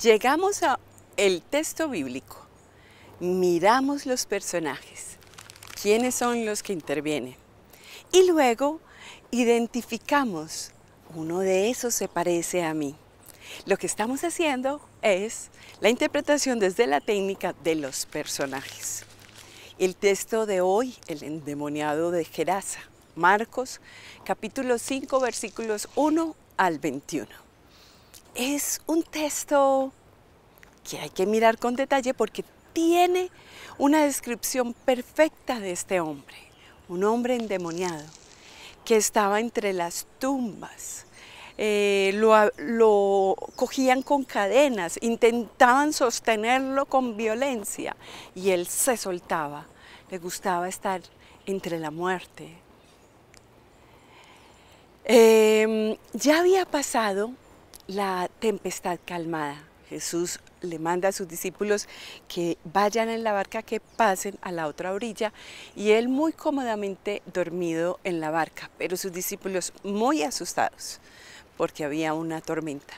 Llegamos a el texto bíblico, miramos los personajes, quiénes son los que intervienen y luego identificamos, uno de esos se parece a mí. Lo que estamos haciendo es la interpretación desde la técnica de los personajes. El texto de hoy, el endemoniado de Gerasa, Marcos, capítulo 5, versículos 1 al 21. Es un texto que hay que mirar con detalle porque tiene una descripción perfecta de este hombre, un hombre endemoniado que estaba entre las tumbas. Lo cogían con cadenas, intentaban sostenerlo con violencia y él se soltaba. Le gustaba estar entre la muerte. Ya había pasado la tempestad calmada. Jesús le manda a sus discípulos que vayan en la barca, que pasen a la otra orilla, y él muy cómodamente dormido en la barca, pero sus discípulos muy asustados porque había una tormenta.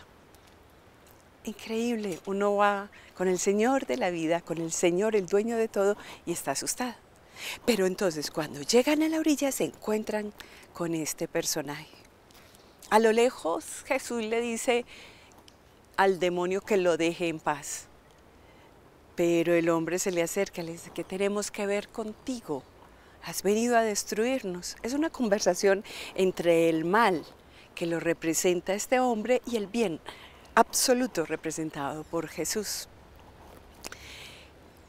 Increíble, uno va con el Señor de la vida, con el Señor, el dueño de todo, y está asustado. Pero entonces cuando llegan a la orilla se encuentran con este personaje. A lo lejos Jesús le dice al demonio que lo deje en paz. Pero el hombre se le acerca y le dice: ¿qué tenemos que ver contigo? Has venido a destruirnos. Es una conversación entre el mal, que lo representa este hombre, y el bien absoluto representado por Jesús.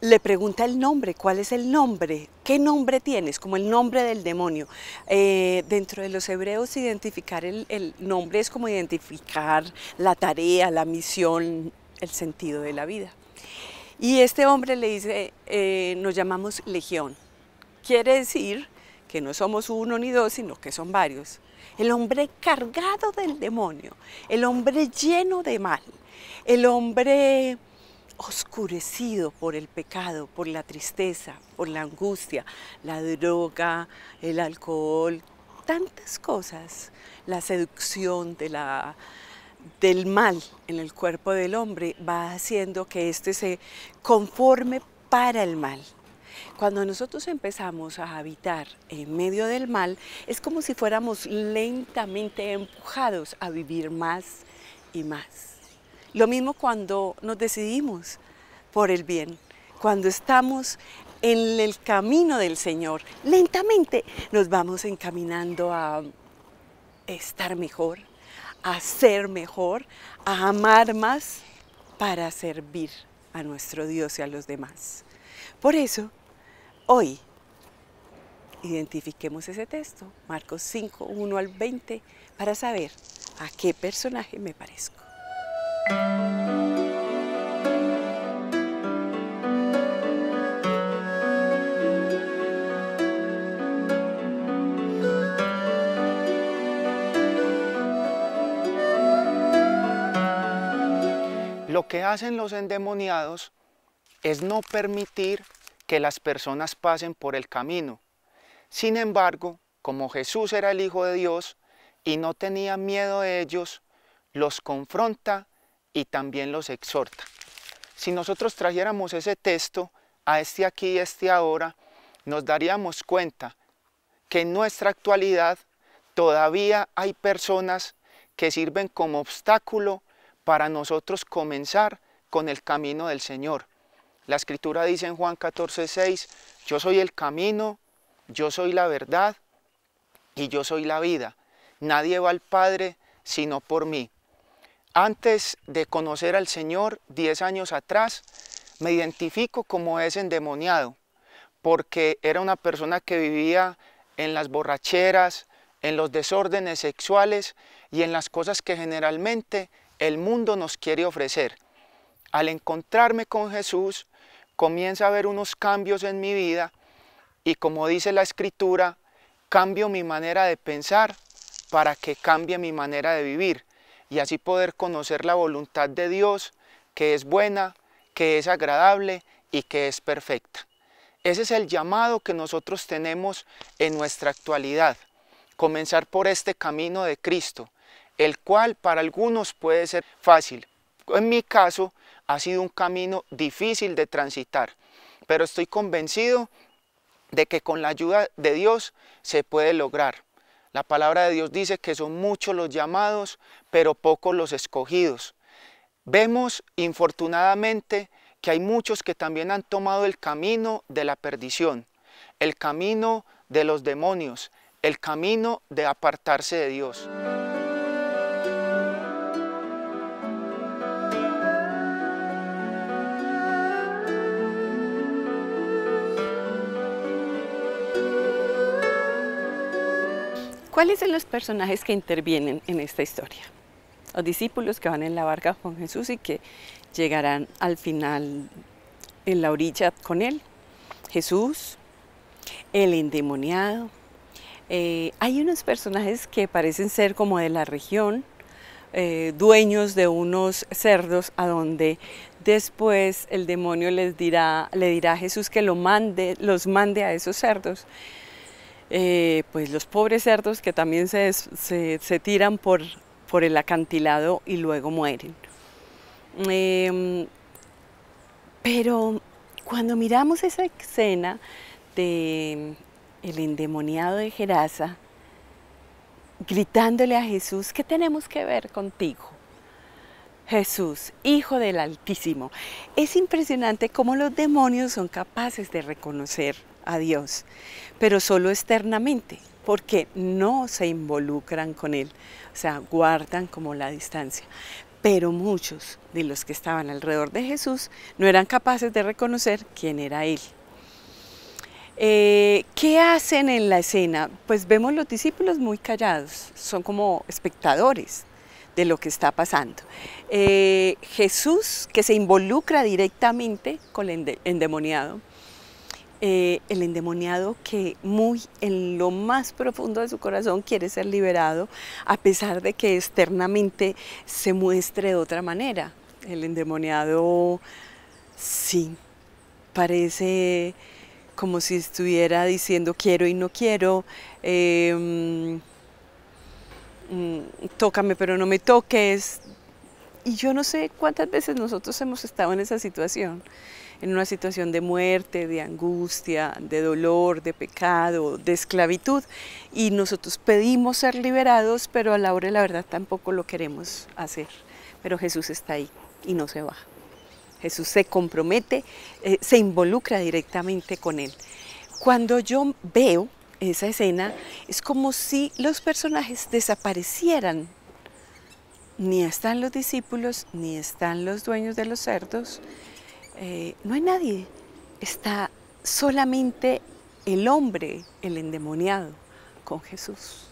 Le pregunta el nombre, ¿cuál es el nombre? ¿Qué nombre tienes? Como el nombre del demonio. Dentro de los hebreos, identificar el nombre es como identificar la tarea, la misión, el sentido de la vida. Y este hombre le dice, nos llamamos Legión. Quiere decir que no somos uno ni dos, sino que son varios. El hombre cargado del demonio, el hombre lleno de mal, el hombre oscurecido por el pecado, por la tristeza, por la angustia, la droga, el alcohol, tantas cosas, la seducción del mal en el cuerpo del hombre va haciendo que éste se conforme para el mal. Cuando nosotros empezamos a habitar en medio del mal, es como si fuéramos lentamente empujados a vivir más y más. Lo mismo cuando nos decidimos por el bien, cuando estamos en el camino del Señor, lentamente nos vamos encaminando a estar mejor, a ser mejor, a amar más para servir a nuestro Dios y a los demás. Por eso, hoy identifiquemos ese texto, Marcos 5, 1 al 20, para saber a qué personaje me parezco. Lo que hacen los endemoniados es no permitir que las personas pasen por el camino. Sin embargo, como Jesús era el Hijo de Dios y no tenía miedo de ellos, los confronta y también los exhorta. Si nosotros trajéramos ese texto a este aquí y este ahora, nos daríamos cuenta que en nuestra actualidad todavía hay personas que sirven como obstáculo para nosotros comenzar con el camino del Señor. La Escritura dice en Juan 14:6, yo soy el camino, yo soy la verdad y yo soy la vida. Nadie va al Padre sino por mí. Antes de conocer al Señor, 10 años atrás, me identifico como ese endemoniado, porque era una persona que vivía en las borracheras, en los desórdenes sexuales y en las cosas que generalmente el mundo nos quiere ofrecer. Al encontrarme con Jesús, comienza a haber unos cambios en mi vida y, como dice la Escritura, cambio mi manera de pensar para que cambie mi manera de vivir y así poder conocer la voluntad de Dios, que es buena, que es agradable y que es perfecta. Ese es el llamado que nosotros tenemos en nuestra actualidad, comenzar por este camino de Cristo, el cual para algunos puede ser fácil. En mi caso, ha sido un camino difícil de transitar, pero estoy convencido de que con la ayuda de Dios se puede lograr. La palabra de Dios dice que son muchos los llamados, pero pocos los escogidos. Vemos, infortunadamente, que hay muchos que también han tomado el camino de la perdición, el camino de los demonios, el camino de apartarse de Dios. ¿Cuáles son los personajes que intervienen en esta historia? Los discípulos que van en la barca con Jesús y que llegarán al final en la orilla con él. Jesús, el endemoniado. Hay unos personajes que parecen ser como de la región, dueños de unos cerdos, a donde después el demonio le dirá a Jesús que los mande a esos cerdos. Pues los pobres cerdos que también se tiran por el acantilado y luego mueren. Pero cuando miramos esa escena de el endemoniado de Gerasa gritándole a Jesús: ¿qué tenemos que ver contigo? Jesús, Hijo del Altísimo. Es impresionante cómo los demonios son capaces de reconocer a Dios, pero solo externamente, porque no se involucran con Él, o sea, guardan como la distancia. Pero muchos de los que estaban alrededor de Jesús no eran capaces de reconocer quién era Él. ¿Qué hacen en la escena? Pues vemos los discípulos muy callados, son como espectadores de lo que está pasando. Jesús, que se involucra directamente con el endemoniado, que muy en lo más profundo de su corazón quiere ser liberado, a pesar de que externamente se muestre de otra manera. El endemoniado, sí, parece como si estuviera diciendo quiero y no quiero, tócame pero no me toques. Y yo no sé cuántas veces nosotros hemos estado en esa situación, en una situación de muerte, de angustia, de dolor, de pecado, de esclavitud, y nosotros pedimos ser liberados, pero a la hora de la verdad tampoco lo queremos hacer. Pero Jesús está ahí y no se va. Jesús se compromete, se involucra directamente con él. Cuando yo veo esa escena, es como si los personajes desaparecieran. Ni están los discípulos, ni están los dueños de los cerdos, no hay nadie, está solamente el hombre, el endemoniado, con Jesús.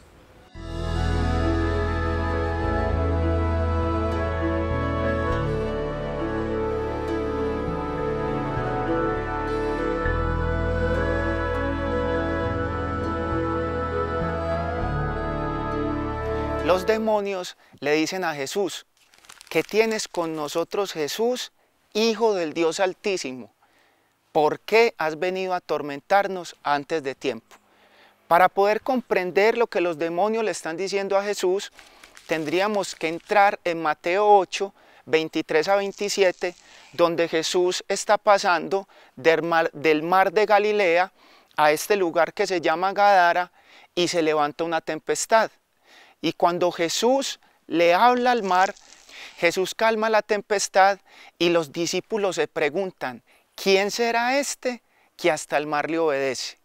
Los demonios le dicen a Jesús: ¿qué tienes con nosotros, Jesús, Hijo del Dios Altísimo? ¿Por qué has venido a atormentarnos antes de tiempo? Para poder comprender lo que los demonios le están diciendo a Jesús, tendríamos que entrar en Mateo 8, 23 a 27, donde Jesús está pasando del mar de Galilea a este lugar que se llama Gadara, y se levanta una tempestad. Y cuando Jesús le habla al mar, Jesús calma la tempestad y los discípulos se preguntan: ¿quién será este que hasta el mar le obedece?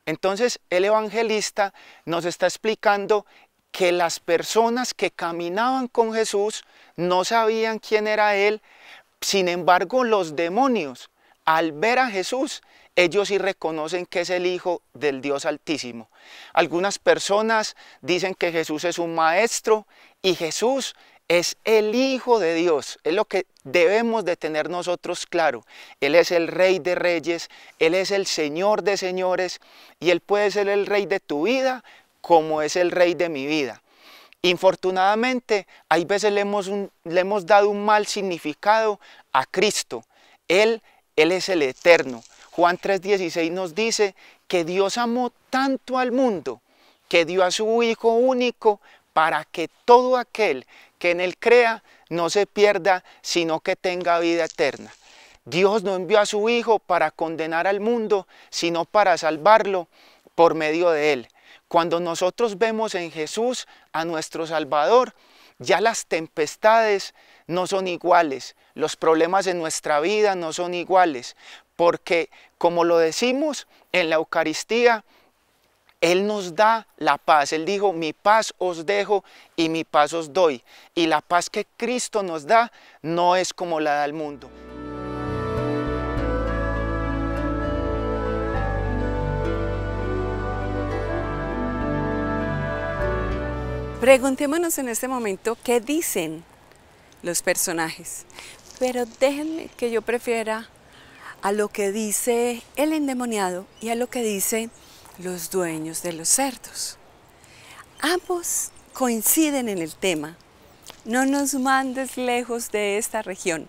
Entonces el evangelista nos está explicando que las personas que caminaban con Jesús no sabían quién era Él. Sin embargo, los demonios, al ver a Jesús, ellos sí reconocen que es el Hijo del Dios Altísimo. Algunas personas dicen que Jesús es un maestro y Jesús es el Hijo de Dios. Es lo que debemos de tener nosotros claro. Él es el Rey de Reyes, Él es el Señor de Señores, y Él puede ser el Rey de tu vida como es el Rey de mi vida. Infortunadamente, hay veces le hemos dado un mal significado a Cristo. Él es el Eterno. Juan 3:16 nos dice que Dios amó tanto al mundo que dio a su Hijo único para que todo aquel que en Él crea no se pierda, sino que tenga vida eterna. Dios no envió a su Hijo para condenar al mundo, sino para salvarlo por medio de él. Cuando nosotros vemos en Jesús a nuestro Salvador, ya las tempestades no son iguales, los problemas en nuestra vida no son iguales, porque como lo decimos en la Eucaristía, Él nos da la paz. Él dijo, mi paz os dejo y mi paz os doy. Y la paz que Cristo nos da no es como la da el mundo. Preguntémonos en este momento qué dicen los personajes, pero déjenme que yo prefiera a lo que dice el endemoniado y a lo que dicen los dueños de los cerdos. Ambos coinciden en el tema: no nos mandes lejos de esta región.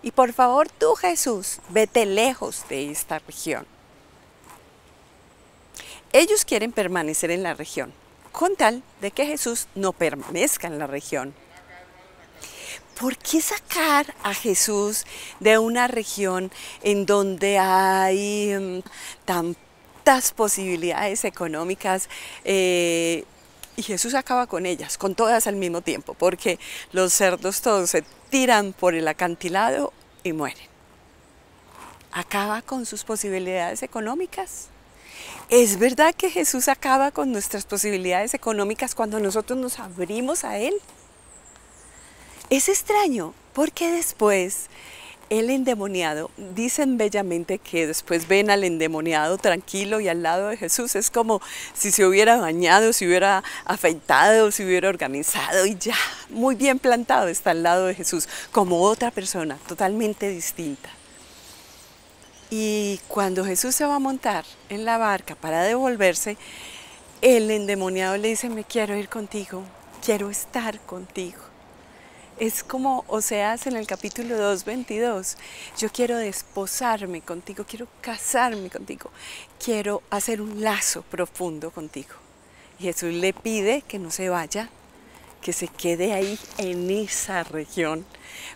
Y por favor tú, Jesús, vete lejos de esta región. Ellos quieren permanecer en la región, con tal de que Jesús no permanezca en la región. ¿Por qué sacar a Jesús de una región en donde hay tantas posibilidades económicas y Jesús acaba con ellas, con todas al mismo tiempo? Porque los cerdos todos se tiran por el acantilado y mueren. ¿Acaba con sus posibilidades económicas? ¿Es verdad que Jesús acaba con nuestras posibilidades económicas cuando nosotros nos abrimos a Él? Es extraño, porque después el endemoniado, dicen bellamente que después ven al endemoniado tranquilo y al lado de Jesús. Es como si se hubiera bañado, si hubiera afeitado, si hubiera organizado y ya muy bien plantado está al lado de Jesús, como otra persona totalmente distinta. Y cuando Jesús se va a montar en la barca para devolverse, el endemoniado le dice, me quiero ir contigo, quiero estar contigo. Es como Oseas en el capítulo 2:22, yo quiero desposarme contigo, quiero casarme contigo, quiero hacer un lazo profundo contigo. Y Jesús le pide que no se vaya, que se quede ahí en esa región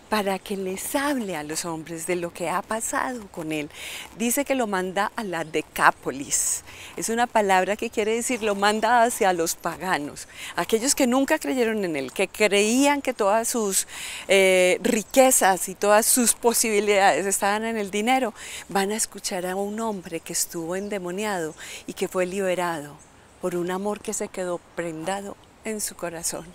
para que les hable a los hombres de lo que ha pasado con él. Dice que lo manda a la Decápolis. Es una palabra que quiere decir lo manda hacia los paganos, aquellos que nunca creyeron en él, que creían que todas sus riquezas y todas sus posibilidades estaban en el dinero. Van a escuchar a un hombre que estuvo endemoniado y que fue liberado por un amor que se quedó prendado en su corazón.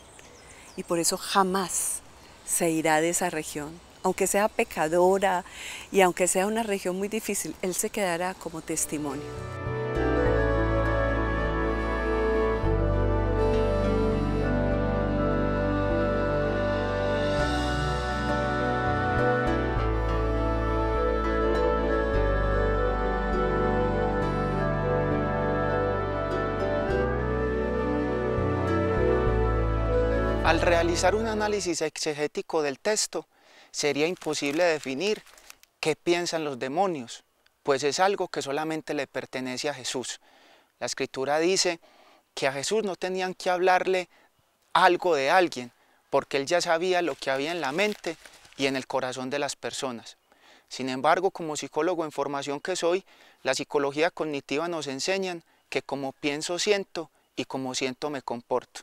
Y por eso jamás se irá de esa región. Aunque sea pecadora y aunque sea una región muy difícil, Él se quedará como testimonio. Al realizar un análisis exegético del texto, sería imposible definir qué piensan los demonios, pues es algo que solamente le pertenece a Jesús. La Escritura dice que a Jesús no tenían que hablarle algo de alguien, porque Él ya sabía lo que había en la mente y en el corazón de las personas. Sin embargo, como psicólogo en formación que soy, la psicología cognitiva nos enseña que como pienso siento y como siento me comporto.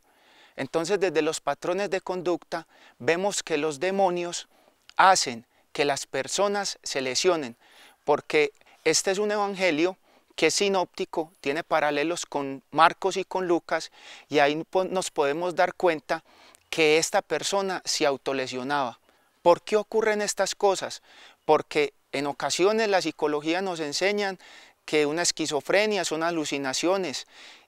Entonces, desde los patrones de conducta, vemos que los demonios hacen que las personas se lesionen, porque este es un evangelio que es sinóptico, tiene paralelos con Marcos y con Lucas, y ahí nos podemos dar cuenta que esta persona se autolesionaba. ¿Por qué ocurren estas cosas? Porque en ocasiones la psicología nos enseña que una esquizofrenia son alucinaciones,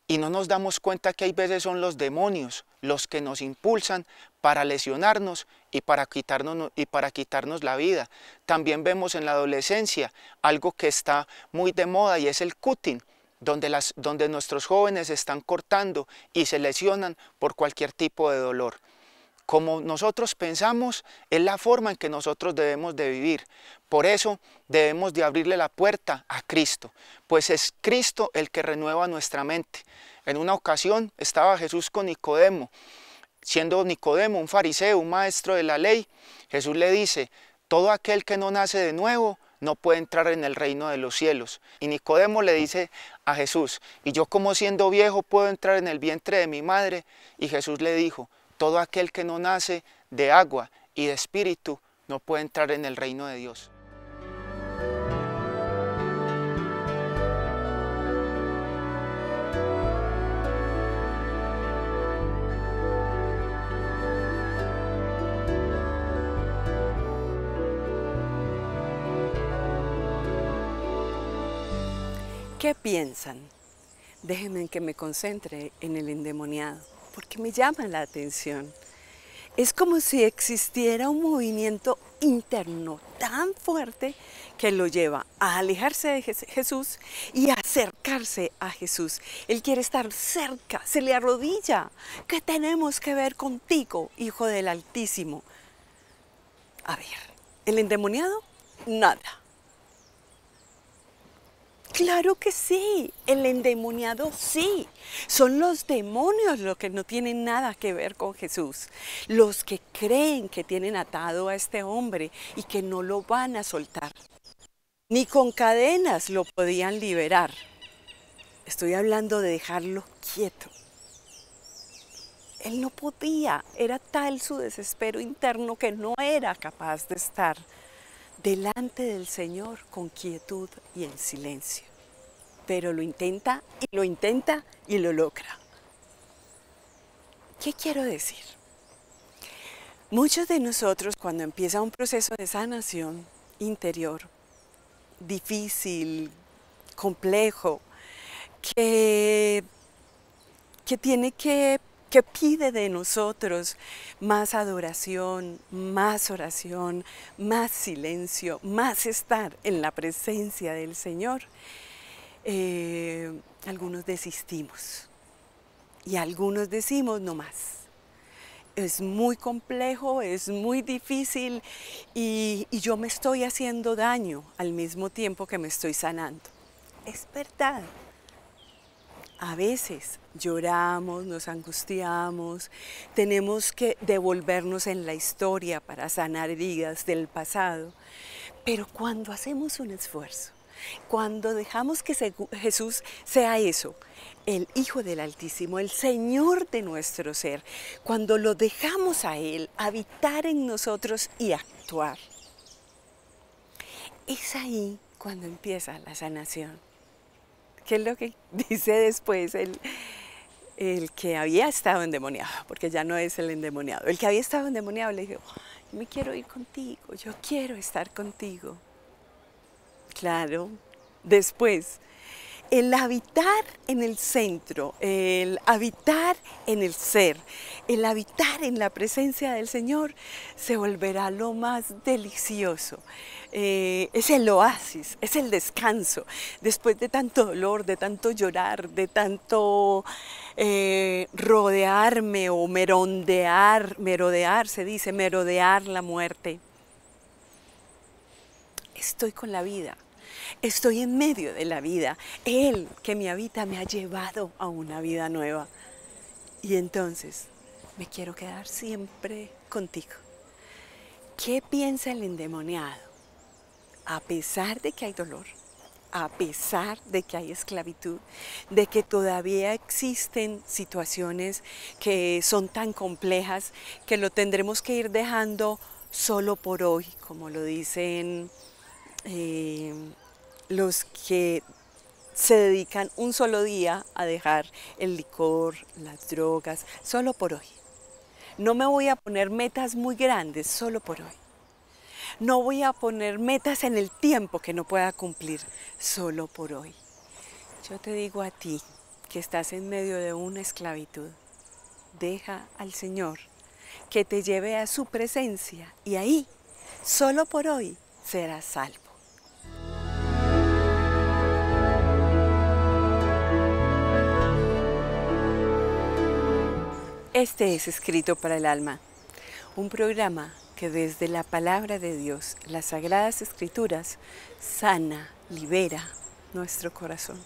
y no nos damos cuenta que hay veces son los demonios los que nos impulsan para lesionarnos y para quitarnos la vida. También vemos en la adolescencia algo que está muy de moda y es el cutting, donde nuestros jóvenes están cortando y se lesionan por cualquier tipo de dolor. Como nosotros pensamos, es la forma en que nosotros debemos de vivir. Por eso debemos de abrirle la puerta a Cristo, pues es Cristo el que renueva nuestra mente. En una ocasión estaba Jesús con Nicodemo. siendo Nicodemo un fariseo, un maestro de la ley, Jesús le dice, todo aquel que no nace de nuevo no puede entrar en el reino de los cielos. Y Nicodemo le dice a Jesús, ¿y yo como siendo viejo puedo entrar en el vientre de mi madre? Y Jesús le dijo, todo aquel que no nace de agua y de espíritu no puede entrar en el reino de Dios. ¿Qué piensan? Déjenme que me concentre en el endemoniado, porque me llama la atención. Es como si existiera un movimiento interno tan fuerte que lo lleva a alejarse de Jesús y a acercarse a Jesús. Él quiere estar cerca, se le arrodilla. ¿Qué tenemos que ver contigo, Hijo del Altísimo? A ver, ¿el endemoniado? Nada. Claro que sí, el endemoniado sí. Son los demonios los que no tienen nada que ver con Jesús. Los que creen que tienen atado a este hombre y que no lo van a soltar. Ni con cadenas lo podían liberar. Estoy hablando de dejarlo quieto. Él no podía, era tal su desespero interno que no era capaz de estar delante del Señor con quietud y en silencio. Pero lo intenta y lo logra. ¿Qué quiero decir? Muchos de nosotros, cuando empieza un proceso de sanación interior, difícil, complejo, que pide de nosotros más adoración, más oración, más silencio, más estar en la presencia del Señor, algunos desistimos y algunos decimos no más. Es muy complejo, es muy difícil y yo me estoy haciendo daño al mismo tiempo que me estoy sanando. Es verdad. A veces lloramos, nos angustiamos, tenemos que devolvernos en la historia para sanar heridas del pasado. Pero cuando hacemos un esfuerzo, cuando dejamos que Jesús sea eso, el Hijo del Altísimo, el Señor de nuestro ser, cuando lo dejamos a Él habitar en nosotros y actuar, es ahí cuando empieza la sanación. ¿Qué es lo que dice después el que había estado endemoniado? Porque ya no es el endemoniado. El que había estado endemoniado le dijo, me quiero ir contigo, yo quiero estar contigo. Claro, después, el habitar en el centro, el habitar en el ser, el habitar en la presencia del Señor se volverá lo más delicioso. Es el oasis, es el descanso. Después de tanto dolor, de tanto llorar, de tanto rodearme o merodear se dice, merodear la muerte. Estoy con la vida. Estoy en medio de la vida. Él que me habita me ha llevado a una vida nueva. Y entonces me quiero quedar siempre contigo. ¿Qué piensa el endemoniado? A pesar de que hay dolor, a pesar de que hay esclavitud, de que todavía existen situaciones que son tan complejas que lo tendremos que ir dejando solo por hoy, como lo dicen los que se dedican un solo día a dejar el licor, las drogas, solo por hoy. No me voy a poner metas muy grandes, solo por hoy. No voy a poner metas en el tiempo que no pueda cumplir, solo por hoy. Yo te digo a ti que estás en medio de una esclavitud, deja al Señor que te lleve a su presencia y ahí, solo por hoy, serás salvo. Este es Escrito para el Alma, un programa que desde la palabra de Dios, las Sagradas Escrituras, sana, libera nuestro corazón.